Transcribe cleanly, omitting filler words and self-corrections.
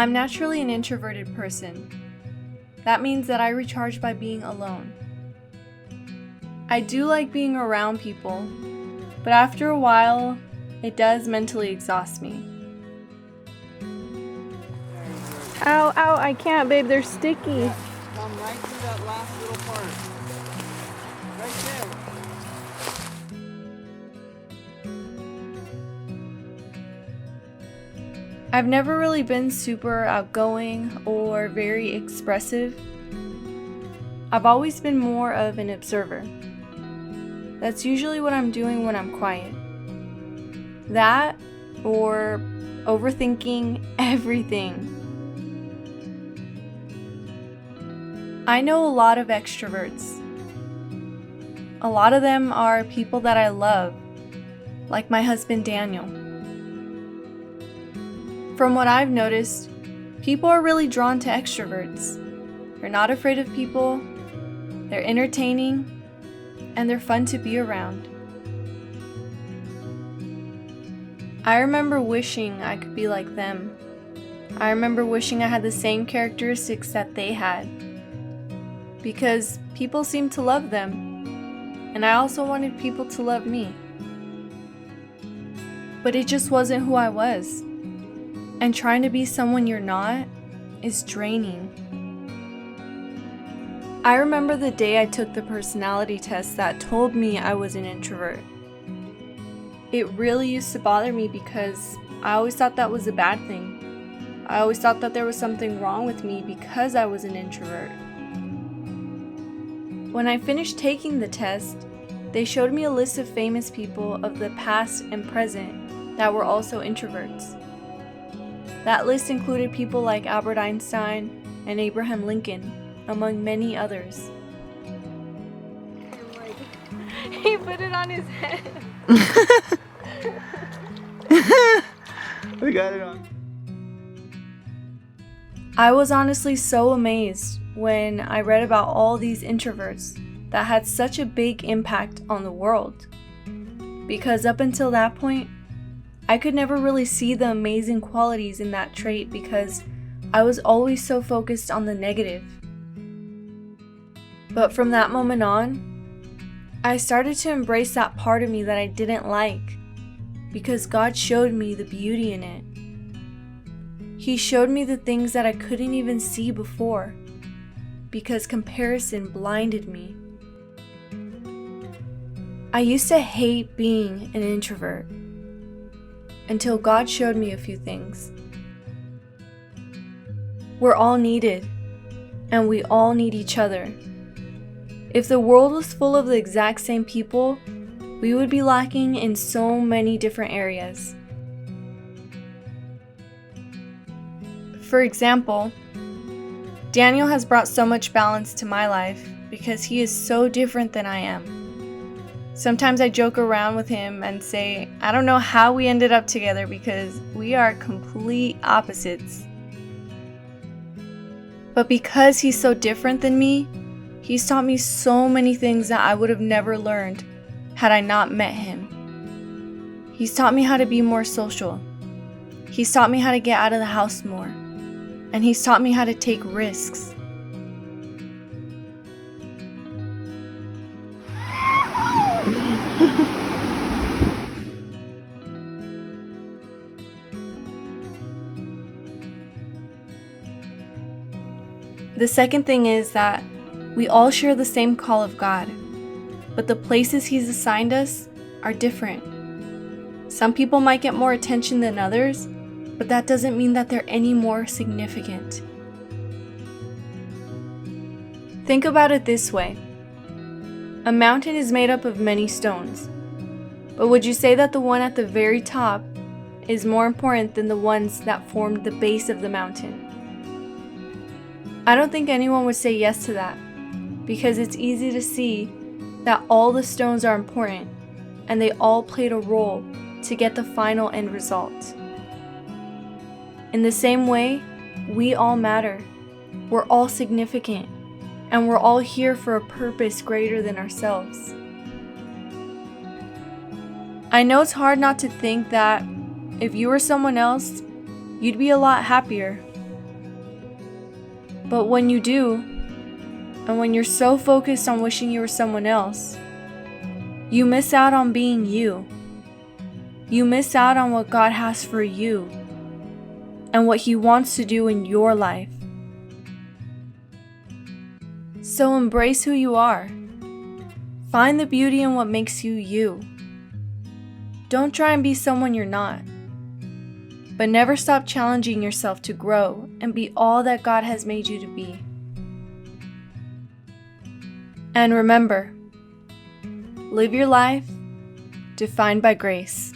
I'm naturally an introverted person. That means that I recharge by being alone. I do like being around people, but after a while, it does mentally exhaust me. Ow, ow, I can't, babe, they're sticky. Yeah, come right through that last little part. Right there. I've never really been super outgoing or very expressive. I've always been more of an observer. That's usually what I'm doing when I'm quiet. That, or overthinking everything. I know a lot of extroverts. A lot of them are people that I love, like my husband Daniel. From what I've noticed, people are really drawn to extroverts. They're not afraid of people, they're entertaining, and they're fun to be around. I remember wishing I could be like them. I remember wishing I had the same characteristics that they had, because people seemed to love them, and I also wanted people to love me. But it just wasn't who I was. And trying to be someone you're not is draining. I remember the day I took the personality test that told me I was an introvert. It really used to bother me because I always thought that was a bad thing. I always thought that there was something wrong with me because I was an introvert. When I finished taking the test, they showed me a list of famous people of the past and present that were also introverts. That list included people like Albert Einstein and Abraham Lincoln, among many others. He put it on his head. We got it on. I was honestly so amazed when I read about all these introverts that had such a big impact on the world. Because up until that point, I could never really see the amazing qualities in that trait because I was always so focused on the negative. But from that moment on, I started to embrace that part of me that I didn't like because God showed me the beauty in it. He showed me the things that I couldn't even see before because comparison blinded me. I used to hate being an introvert until God showed me a few things. We're all needed, and we all need each other. If the world was full of the exact same people, we would be lacking in so many different areas. For example, Daniel has brought so much balance to my life because he is so different than I am. Sometimes I joke around with him and say, I don't know how we ended up together because we are complete opposites. But because he's so different than me, he's taught me so many things that I would have never learned had I not met him. He's taught me how to be more social. He's taught me how to get out of the house more. And he's taught me how to take risks. The second thing is that we all share the same call of God, but the places He's assigned us are different. Some people might get more attention than others, but that doesn't mean that they're any more significant. Think about it this way. A mountain is made up of many stones, but would you say that the one at the very top is more important than the ones that formed the base of the mountain? I don't think anyone would say yes to that, because it's easy to see that all the stones are important and they all played a role to get the final end result. In the same way, we all matter. We're all significant, and we're all here for a purpose greater than ourselves. I know it's hard not to think that if you were someone else, you'd be a lot happier, But when you do, and when you're so focused on wishing you were someone else, you miss out on being you. You miss out on what God has for you and what He wants to do in your life. So embrace who you are. Find the beauty in what makes you you. Don't try and be someone you're not. But never stop challenging yourself to grow and be all that God has made you to be. And remember, live your life defined by grace.